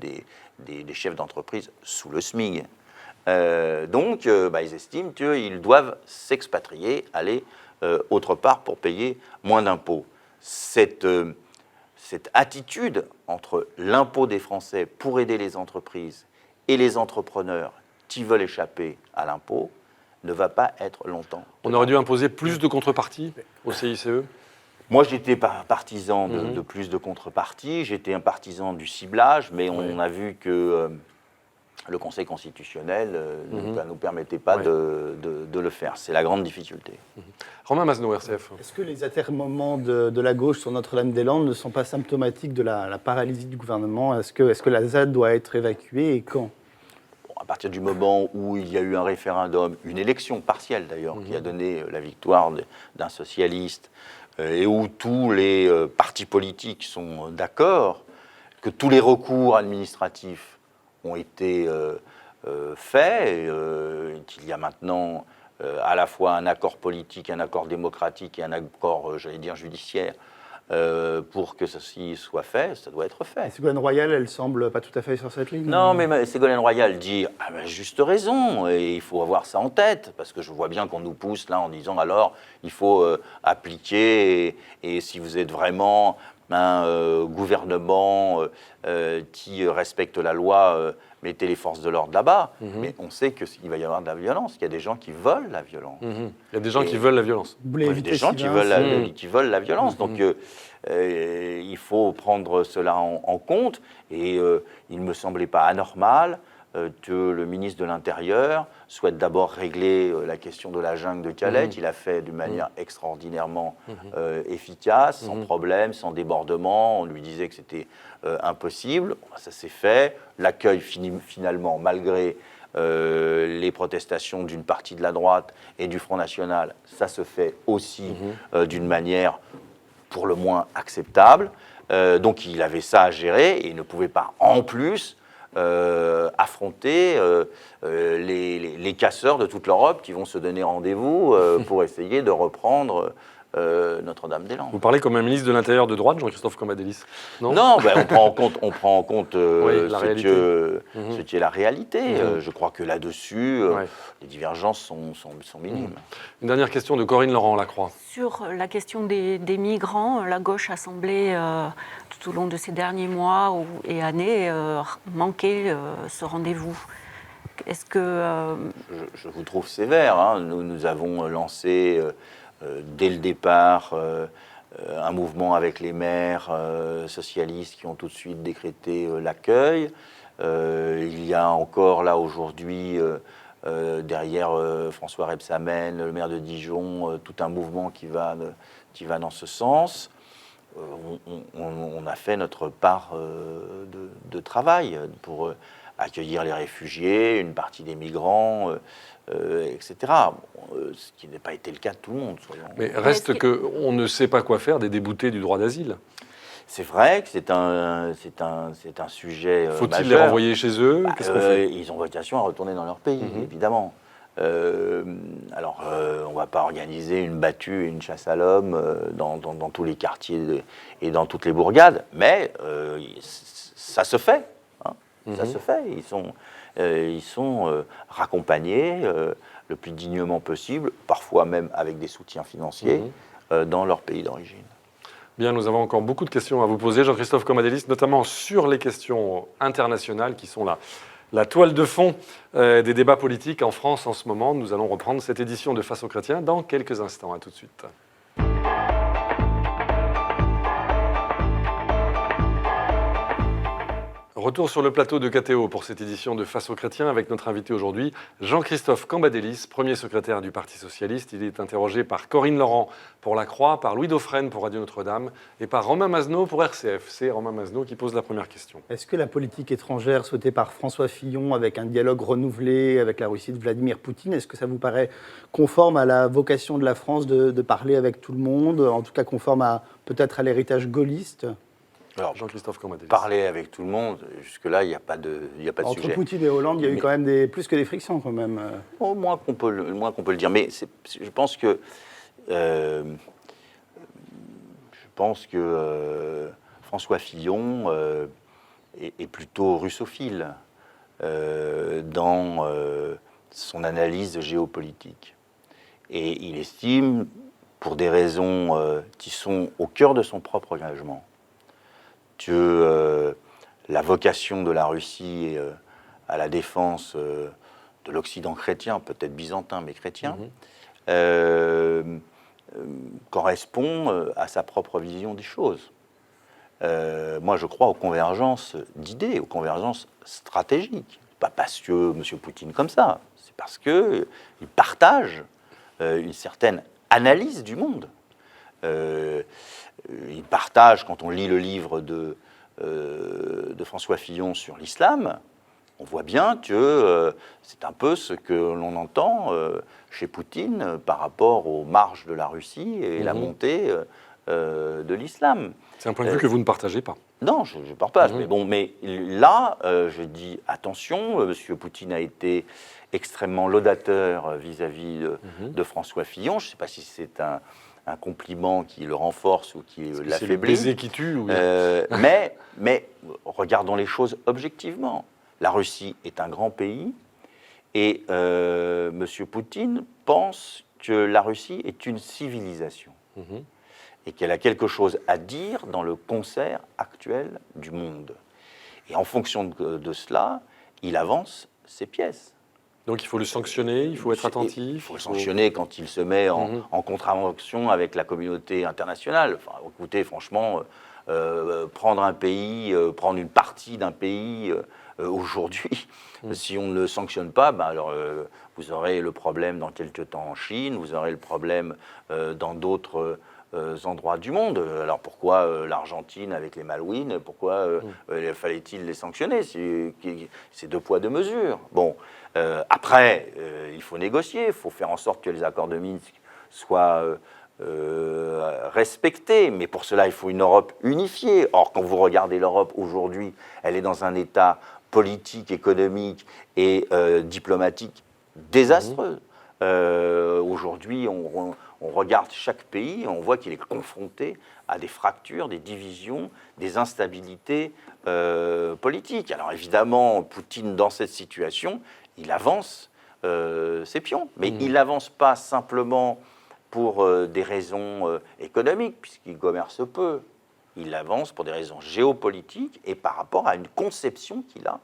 des chefs d'entreprise sous le SMIC. Donc ils estiment qu'ils doivent s'expatrier, aller autre part pour payer moins d'impôts. Cette attitude entre l'impôt des Français pour aider les entreprises et les entrepreneurs qui veulent échapper à l'impôt ne va pas être longtemps. On aurait dû imposer plus de contreparties au CICE? Moi, j'étais partisan de plus de contreparties, j'étais un partisan du ciblage, mais on a vu que le Conseil constitutionnel ne nous permettait pas de le faire. C'est la grande difficulté. Romain Masneau, RCF. Est-ce que les atermoiements de la gauche sur Notre-Dame-des-Landes ne sont pas symptomatiques de la paralysie du gouvernement? Est-ce que la ZAD doit être évacuée et quand? À partir du moment où il y a eu un référendum, une élection partielle d'ailleurs, qui a donné la victoire d'un socialiste, et où tous les partis politiques sont d'accord, que tous les recours administratifs ont été faits, et qu'il y a maintenant à la fois un accord politique, un accord démocratique et un accord, j'allais dire, judiciaire, pour que ceci soit fait, ça doit être fait. Et Ségolène Royal, elle semble pas tout à fait sur cette ligne. Non, mais Ségolène Royal dit juste raison, et il faut avoir ça en tête, parce que je vois bien qu'on nous pousse là en disant alors il faut appliquer, et si vous êtes vraiment un gouvernement qui respecte la loi, mettez les forces de l'ordre là-bas. Mais on sait qu'il va y avoir de la violence, qu'il y a des gens qui veulent la violence. Il y a des gens qui veulent la violence. Il y a des gens qui veulent la violence. Donc il faut prendre cela en compte. Et il ne me semblait pas anormal que le ministre de l'Intérieur souhaite d'abord régler la question de la jungle de Calais, qu'il a fait d'une manière extraordinairement efficace, sans problème, sans débordement. On lui disait que c'était impossible. Ça s'est fait. L'accueil, finalement, malgré les protestations d'une partie de la droite et du Front National, ça se fait aussi d'une manière pour le moins acceptable. Donc il avait ça à gérer et il ne pouvait pas en plus affronter les casseurs de toute l'Europe qui vont se donner rendez-vous pour essayer de reprendre Notre-Dame-des-Landes. Vous parlez comme un ministre de l'Intérieur de droite, Jean-Christophe Cambadélis. Non, ben, on prend en compte ce qui est la réalité. Je crois que là-dessus, les divergences sont minimes. Une dernière question de Corinne Laurent-Lacroix. Sur la question des migrants, la gauche a semblé, tout au long de ces derniers mois et années, manquer ce rendez-vous. Est-ce que... Je vous trouve sévère. Hein. Nous avons lancé... dès le départ, un mouvement avec les maires socialistes qui ont tout de suite décrété l'accueil. Il y a encore là aujourd'hui, derrière François Rebsamen, le maire de Dijon, tout un mouvement qui va dans ce sens. On a fait notre part de travail pour accueillir les réfugiés, une partie des migrants, etc. Ce qui n'a pas été le cas de tout le monde. Mais reste qu'on ne sait pas quoi faire des déboutés du droit d'asile. C'est vrai que c'est un sujet Faut-il majeur. les renvoyer chez eux? Qu'est-ce qu'on fait? Ils ont vocation à retourner dans leur pays, évidemment. Alors, on ne va pas organiser une battue, une chasse à l'homme dans tous les quartiers et dans toutes les bourgades, mais ça se fait. Hein. Ça se fait. Ils sont raccompagnés le plus dignement possible, parfois même avec des soutiens financiers, dans leur pays d'origine. Bien, nous avons encore beaucoup de questions à vous poser, Jean-Christophe Cambadélis, notamment sur les questions internationales qui sont la toile de fond des débats politiques en France en ce moment. Nous allons reprendre cette édition de Face aux chrétiens dans quelques instants. À tout de suite. Retour sur le plateau de KTO pour cette édition de Face aux chrétiens avec notre invité aujourd'hui, Jean-Christophe Cambadélis, premier secrétaire du Parti socialiste. Il est interrogé par Corinne Laurent pour La Croix, par Louis Dauphren pour Radio Notre-Dame et par Romain Mazenot pour RCF. C'est Romain Mazenot qui pose la première question. Est-ce que la politique étrangère souhaitée par François Fillon avec un dialogue renouvelé avec la Russie de Vladimir Poutine, est-ce que ça vous paraît conforme à la vocation de la France de parler avec tout le monde, en tout cas conforme peut-être à l'héritage gaulliste ? Alors, Jean-Christophe Cambadélis. Parler avec tout le monde, jusque-là, il n'y a pas de sujet. Entre Poutine et Hollande, il y a eu quand même plus que des frictions, quand même. Au moins qu'on peut le dire. Mais je pense que François Fillon est plutôt russophile dans son analyse géopolitique. Et il estime, pour des raisons qui sont au cœur de son propre engagement, que la vocation de la Russie à la défense de l'Occident chrétien, peut-être byzantin, mais chrétien, correspond à sa propre vision des choses. Moi, je crois aux convergences d'idées, aux convergences stratégiques. Pas parce que M. Poutine comme ça, c'est parce qu'il partage une certaine analyse du monde. Il partage, quand on lit le livre de François Fillon sur l'islam, on voit bien que c'est un peu ce que l'on entend chez Poutine par rapport aux marges de la Russie et la montée de l'islam. C'est un point de vue que vous ne partagez pas. Non, je partage. Mais là, je dis attention, M. Poutine a été extrêmement laudateur vis-à-vis de François Fillon. Je ne sais pas si c'est un compliment qui le renforce ou qui l'affaiblit. C'est le baiser qui tue. Oui. Mais regardons les choses objectivement. La Russie est un grand pays et M. Poutine pense que la Russie est une civilisation et qu'elle a quelque chose à dire dans le concert actuel du monde. Et en fonction de cela, il avance ses pièces. Donc il faut le sanctionner, il faut être attentif. Il faut le sanctionner quand il se met en contravention avec la communauté internationale. Enfin, écoutez, franchement, prendre un pays, prendre une partie d'un pays aujourd'hui, si on ne le sanctionne pas, alors vous aurez le problème dans quelques temps en Chine, vous aurez le problème dans d'autres endroits du monde. Alors pourquoi l'Argentine avec les Malouines? Pourquoi fallait-il les sanctionner? C'est 2 poids 2 mesures. Bon, après, il faut négocier, il faut faire en sorte que les accords de Minsk soient respectés, mais pour cela, il faut une Europe unifiée. Or, quand vous regardez l'Europe aujourd'hui, elle est dans un état politique, économique et diplomatique désastreux. Aujourd'hui, on regarde chaque pays et on voit qu'il est confronté à des fractures, des divisions, des instabilités politiques. Alors évidemment, Poutine, dans cette situation, il avance ses pions, mais il n'avance pas simplement pour des raisons économiques, puisqu'il commerce peu. Il avance pour des raisons géopolitiques et par rapport à une conception qu'il a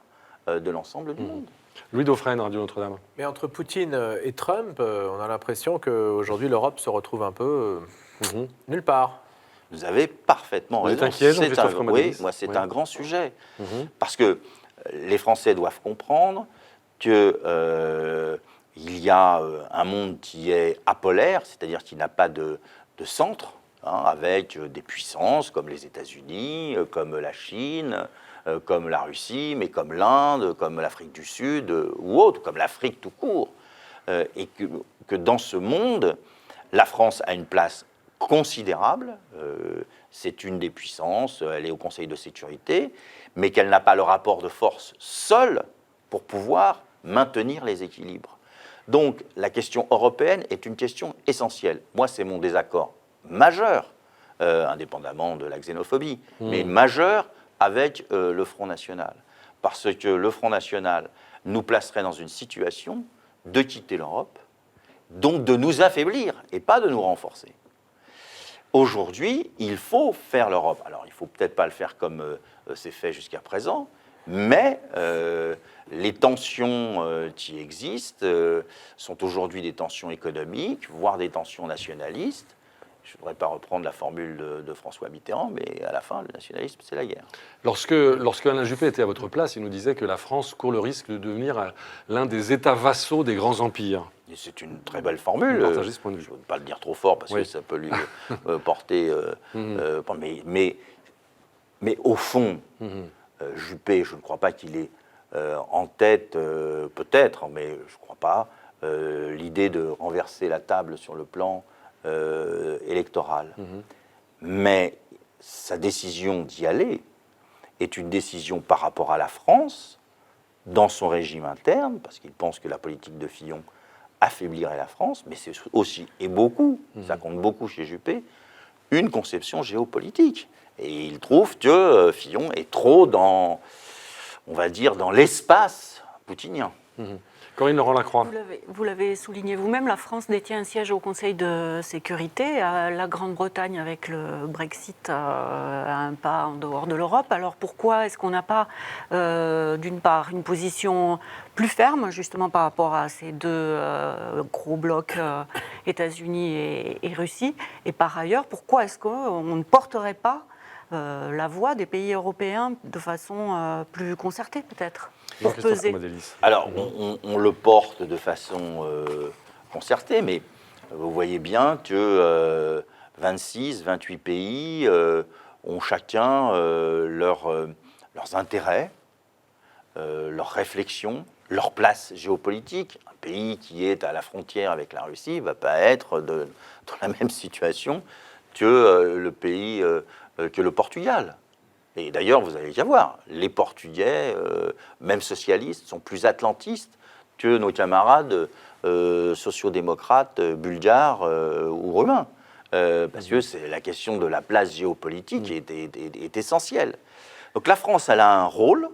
de l'ensemble du monde. Louis Dauphren, Radio Notre-Dame. Mais entre Poutine et Trump, on a l'impression qu'aujourd'hui l'Europe se retrouve un peu nulle part. Vous avez partement raison. Vous êtes inquiet, Jean-Christophe Cambadélis? Oui, moi c'est un grand sujet. Parce que les Français doivent comprendre que il y a un monde qui est apolaire, c'est-à-dire qui n'a pas de centre, avec des puissances comme les États-Unis, comme la Chine, comme la Russie, mais comme l'Inde, comme l'Afrique du Sud ou autre, comme l'Afrique tout court. Et que dans ce monde, la France a une place considérable. C'est une des puissances, elle est au Conseil de sécurité, mais qu'elle n'a pas le rapport de force seule pour pouvoir maintenir les équilibres. Donc la question européenne est une question essentielle. Moi, c'est mon désaccord majeur, indépendamment de la xénophobie, mais majeur avec le Front National. Parce que le Front National nous placerait dans une situation de quitter l'Europe, donc de nous affaiblir et pas de nous renforcer. Aujourd'hui, il faut faire l'Europe. Alors, il ne faut peut-être pas le faire comme c'est fait jusqu'à présent, mais les tensions qui existent sont aujourd'hui des tensions économiques, voire des tensions nationalistes. Je ne voudrais pas reprendre la formule de François Mitterrand, mais à la fin, le nationalisme, c'est la guerre. Lorsque Alain Juppé était à votre place, il nous disait que la France court le risque de devenir l'un des États vassaux des grands empires. Et c'est une très belle formule. Je ne veux pas le dire trop fort parce que ça peut lui porter... mais au fond, Juppé, je ne crois pas qu'il ait en tête, peut-être, mais je ne crois pas, l'idée de renverser la table sur le plan électoral. Mais sa décision d'y aller est une décision par rapport à la France, dans son régime interne, parce qu'il pense que la politique de Fillon affaiblirait la France, mais c'est aussi, et beaucoup, ça compte beaucoup chez Juppé, une conception géopolitique. Et il trouve que Fillon est trop dans, on va dire, dans l'espace poutinien. Corinne Laurent-Lacroix. Vous l'avez souligné vous-même, la France détient un siège au Conseil de sécurité. La Grande-Bretagne, avec le Brexit, a un pas en dehors de l'Europe. Alors pourquoi est-ce qu'on n'a pas, d'une part, une position plus ferme, justement par rapport à ces deux gros blocs, États-Unis et Russie? Et par ailleurs, pourquoi est-ce qu'on ne porterait pas la voix des pays européens de façon plus concertée, peut-être, pour peser? Alors, on le porte de façon concertée, mais vous voyez bien que 26, 28 pays ont chacun leurs intérêts, leurs réflexions, leur place géopolitique. Un pays qui est à la frontière avec la Russie ne va pas être dans la même situation que le pays... que le Portugal. Et d'ailleurs, vous allez y voir, les Portugais, même socialistes, sont plus atlantistes que nos camarades sociodémocrates bulgares ou roumains. Parce que c'est la question de la place géopolitique est essentielle. Donc la France, elle a un rôle,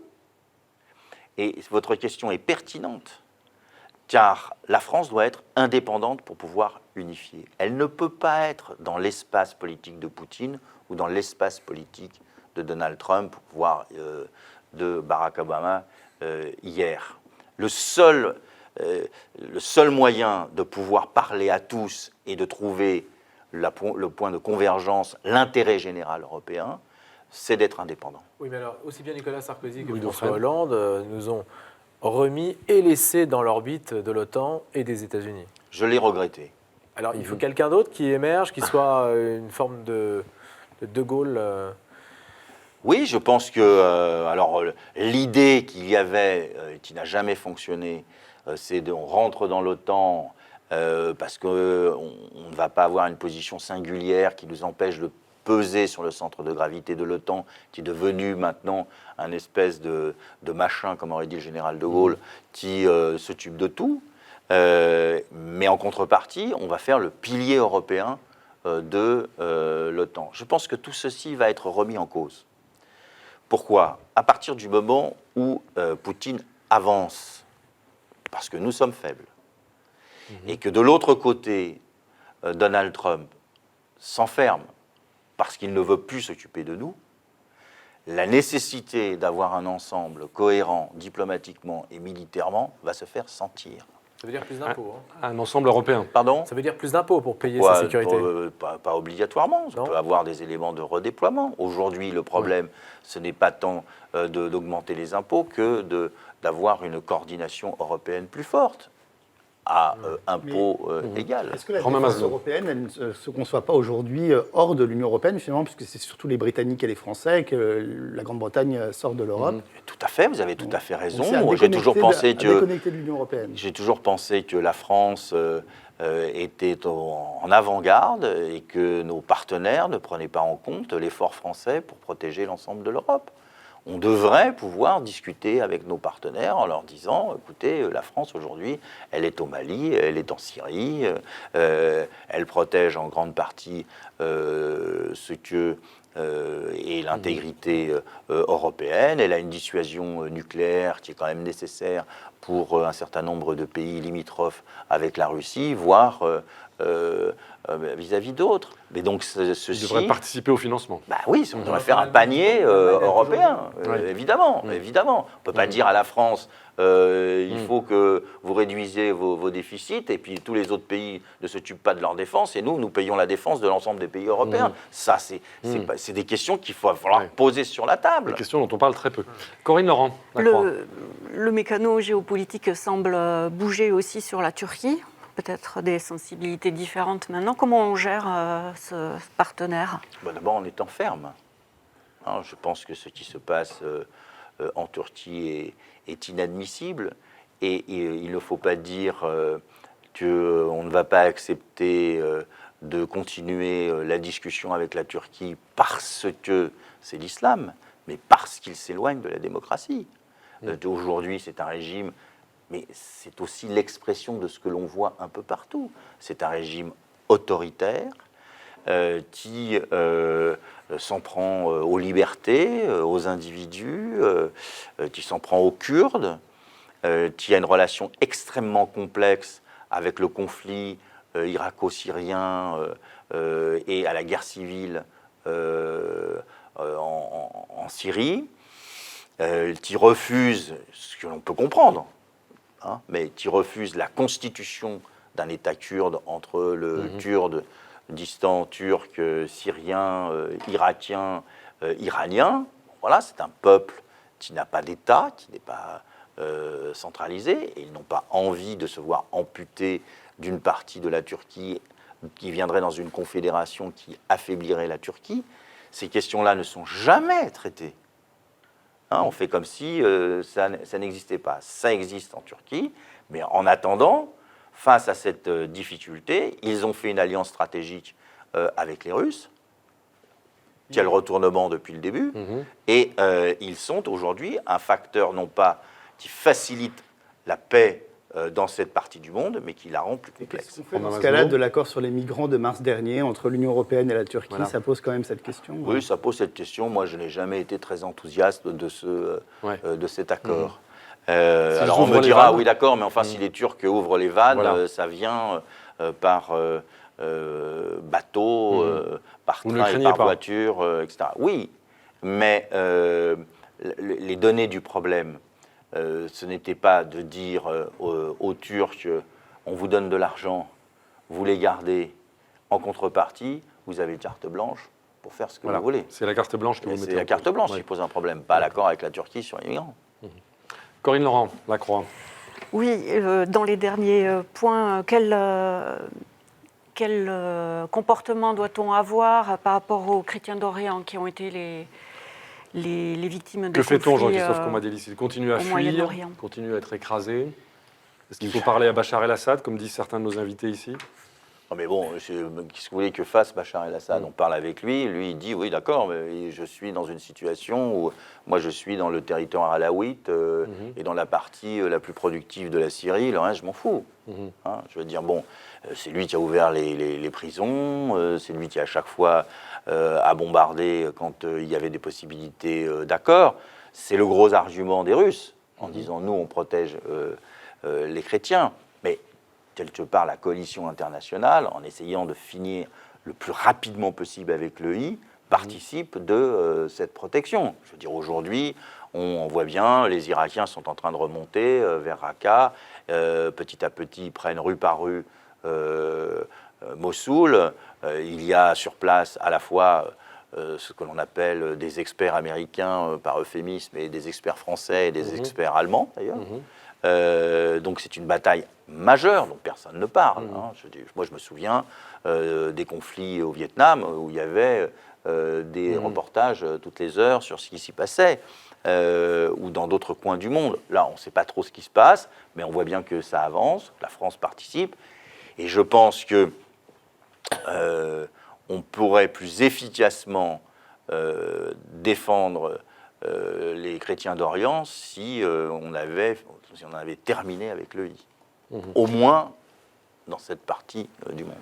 et votre question est pertinente, car la France doit être indépendante pour pouvoir unifier. Elle ne peut pas être dans l'espace politique de Poutine ou dans l'espace politique de Donald Trump, voire de Barack Obama hier. Le seul moyen de pouvoir parler à tous et de trouver le point de convergence, l'intérêt général européen, c'est d'être indépendant. Oui, mais alors, aussi bien Nicolas Sarkozy que François Hollande nous ont remis et laissé dans l'orbite de l'OTAN et des États-Unis. Je l'ai regretté. Alors, il faut quelqu'un d'autre qui émerge, qui soit une forme de Gaulle. Oui, je pense que l'idée qu'il y avait, qui n'a jamais fonctionné, c'est qu'on rentre dans l'OTAN parce qu'on ne va pas avoir une position singulière qui nous empêche de peser sur le centre de gravité de l'OTAN, qui est devenu maintenant un espèce de machin, comme aurait dit le général de Gaulle, qui s'occupe de tout. Mais en contrepartie, on va faire le pilier européen de l'OTAN. Je pense que tout ceci va être remis en cause. Pourquoi ? À partir du moment où Poutine avance, parce que nous sommes faibles, et que de l'autre côté, Donald Trump s'enferme parce qu'il ne veut plus s'occuper de nous, la nécessité d'avoir un ensemble cohérent diplomatiquement et militairement va se faire sentir. Ça veut dire plus d'impôts. Un ensemble européen. Pardon ? Ça veut dire plus d'impôts pour payer sa sécurité. Pas obligatoirement. On peut avoir des éléments de redéploiement. Aujourd'hui, le problème, ce n'est pas tant d'augmenter les impôts que d'avoir une coordination européenne plus forte, à impôts égal. Est-ce que la défense européenne, elle ne se conçoit pas aujourd'hui hors de l'Union européenne, finalement, puisque c'est surtout les Britanniques et les Français que la Grande-Bretagne sort de l'Europe ? Tout à fait, vous avez tout à fait raison. J'ai toujours pensé que la France était en avant-garde et que nos partenaires ne prenaient pas en compte l'effort français pour protéger l'ensemble de l'Europe. On devrait pouvoir discuter avec nos partenaires en leur disant, écoutez, la France aujourd'hui, elle est au Mali, elle est en Syrie, elle protège en grande partie ce que est l'intégrité européenne, elle a une dissuasion nucléaire qui est quand même nécessaire pour un certain nombre de pays limitrophes avec la Russie, voire vis-à-vis d'autres. Mais donc, ceci devrait participer au financement. Bah oui, on devrait faire un panier européen, évidemment. On ne peut pas dire à la France, il faut que vous réduisez vos déficits, et puis tous les autres pays ne s'occupent pas de leur défense, et nous payons la défense de l'ensemble des pays européens. Ça, c'est des questions qu'il va falloir poser sur la table. Des questions dont on parle très peu. Corinne Laurent, le mécano géopolitique semble bouger aussi sur la Turquie. Peut-être des sensibilités différentes maintenant. Comment on gère ce partenaire ? D'abord en étant ferme. Je pense que ce qui se passe en Turquie est inadmissible. Et il ne faut pas dire qu'on ne va pas accepter de continuer la discussion avec la Turquie parce que c'est l'islam, mais parce qu'il s'éloigne de la démocratie. Aujourd'hui, c'est un régime... Mais c'est aussi l'expression de ce que l'on voit un peu partout. C'est un régime autoritaire qui s'en prend aux libertés, aux individus, qui s'en prend aux Kurdes, qui a une relation extrêmement complexe avec le conflit irako-syrien et à la guerre civile en Syrie, qui refuse, ce que l'on peut comprendre, mais qui refuse la constitution d'un État kurde entre le Kurdistan turc, syrien, irakien, iranien. Voilà, c'est un peuple qui n'a pas d'État, qui n'est pas centralisé, et ils n'ont pas envie de se voir amputés d'une partie de la Turquie qui viendrait dans une confédération qui affaiblirait la Turquie. Ces questions-là ne sont jamais traitées. On fait comme si ça n'existait pas. Ça existe en Turquie, mais en attendant, face à cette difficulté, ils ont fait une alliance stratégique avec les Russes, qui a le retournement depuis le début, et ils sont aujourd'hui un facteur non pas qui facilite la paix dans cette partie du monde, mais qui la rend plus complexe. L'escalade de l'accord sur les migrants de mars dernier entre l'Union européenne et la Turquie, ça pose quand même cette question. Oui, ça pose cette question. Moi, je n'ai jamais été très enthousiaste de cet accord. Alors on me dira, oui d'accord, mais enfin si les Turcs ouvrent les vannes, ça vient par bateau, par train et par voiture, etc. Oui, mais les données du problème, ce n'était pas de dire aux Turcs, on vous donne de l'argent, vous les gardez, en contrepartie, vous avez une carte blanche pour faire ce que vous voulez. C'est la carte blanche que vous mettez. C'est la carte blanche qui pose un problème, pas l'accord avec la Turquie sur les migrants. Corinne Laurent, La Croix. Oui, dans les derniers points, quelle quel comportement doit-on avoir par rapport aux chrétiens d'Orient qui ont été les victimes de conflits? Que fait-on, Jean-Christophe Cambadélis? Il continue à fuir, Moyen-Orient. continue à être écrasé. Est-ce qu'il faut parler à Bachar el-Assad, comme disent certains de nos invités ici? Non, mais bon, qu'est-ce que vous voulez que fasse Bachar el-Assad? On parle avec lui, il dit oui, d'accord, mais je suis dans une situation où moi je suis dans le territoire alaouite et dans la partie la plus productive de la Syrie, le reste je m'en fous. Hein, je veux dire, bon, c'est lui qui a ouvert les prisons, c'est lui qui à chaque fois a bombardé quand il y avait des possibilités d'accord. C'est le gros argument des Russes, en disant nous on protège les chrétiens. Mais quelque part, la coalition internationale, en essayant de finir le plus rapidement possible avec le I, participe de cette protection. Je veux dire, aujourd'hui, on voit bien, les Irakiens sont en train de remonter vers Raqqa, petit à petit, ils prennent rue par rue Mossoul. Il y a sur place à la fois ce que l'on appelle des experts américains par euphémisme, et des experts français et des experts allemands, d'ailleurs. Donc c'est une bataille majeure dont personne ne parle. Hein. Moi, je me souviens des conflits au Vietnam où il y avait des reportages toutes les heures sur ce qui s'y passait, ou dans d'autres coins du monde. Là, on ne sait pas trop ce qui se passe, mais on voit bien que ça avance, la France participe, et je pense que on pourrait plus efficacement défendre les chrétiens d'Orient si on avait terminé avec le I. Au moins dans cette partie du monde.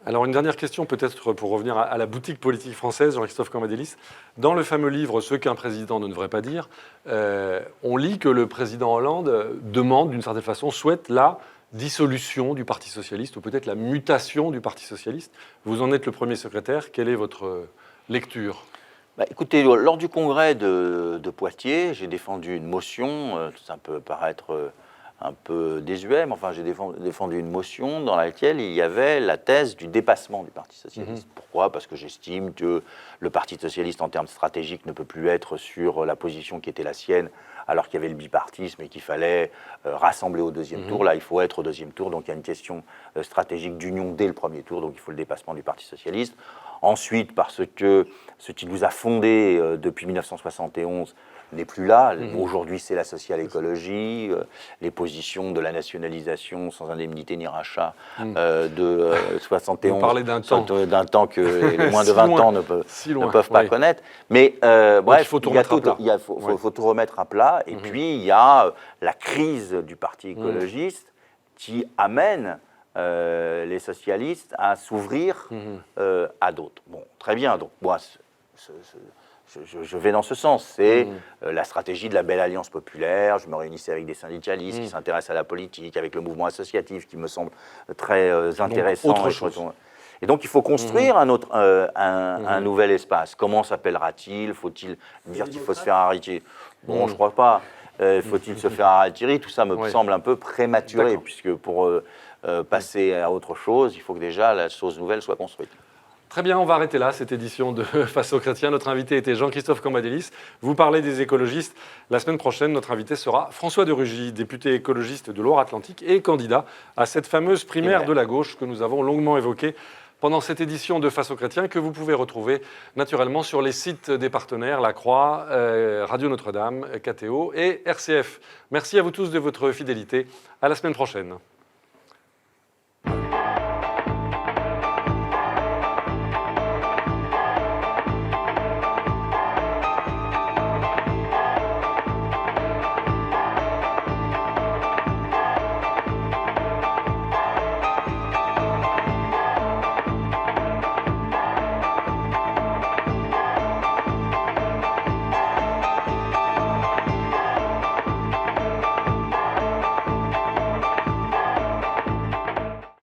Alors une dernière question peut-être pour revenir à la boutique politique française, Jean-Christophe Cambadélis. Dans le fameux livre « Ce qu'un président ne devrait pas dire », on lit que le président Hollande demande d'une certaine façon, souhaite la dissolution du Parti socialiste ou peut-être la mutation du Parti socialiste. Vous en êtes le premier secrétaire. Quelle est votre lecture? Écoutez, lors du congrès de Poitiers, j'ai défendu une motion, ça peut paraître un peu désuet, mais enfin j'ai défendu une motion dans laquelle il y avait la thèse du dépassement du Parti socialiste. Pourquoi? Parce que j'estime que le Parti socialiste, en termes stratégiques, ne peut plus être sur la position qui était la sienne, alors qu'il y avait le bipartisme et qu'il fallait rassembler au deuxième tour. Là, il faut être au deuxième tour, donc il y a une question stratégique d'union dès le premier tour, donc il faut le dépassement du Parti socialiste. Ensuite, parce que ce qui nous a fondés depuis 1971 n'est plus là. Aujourd'hui, c'est la social-écologie, les positions de la nationalisation sans indemnité ni rachat de 71. Vous parlez d'un temps que les moins de 20 ans ne peuvent pas connaître. Mais bref, il faut tout remettre à plat. Il faut tout remettre à plat. Et puis, il y a la crise du Parti écologiste qui amène les socialistes à s'ouvrir à d'autres. Bon, très bien. Donc, moi, je vais dans ce sens. C'est la stratégie de la belle alliance populaire. Je me réunissais avec des syndicalistes qui s'intéressent à la politique, avec le mouvement associatif qui me semble très intéressant. Donc, autre chose. Et donc, il faut construire un nouvel espace. Comment s'appellera-t-il? Faut-il dire qu'il faut se faire arrêter? Bon, je ne crois pas. Faut-il se faire arrêter? Tout ça me semble un peu prématuré, puisque pour passer à autre chose, il faut que déjà la chose nouvelle soit construite. Très bien, on va arrêter là cette édition de Face aux chrétiens. Notre invité était Jean-Christophe Cambadélis. Vous parlez des écologistes. La semaine prochaine, notre invité sera François de Rugy, député écologiste de Loire-Atlantique et candidat à cette fameuse primaire de la gauche que nous avons longuement évoquée pendant cette édition de Face aux chrétiens, que vous pouvez retrouver naturellement sur les sites des partenaires, La Croix, Radio Notre-Dame, KTO et RCF. Merci à vous tous de votre fidélité. À la semaine prochaine.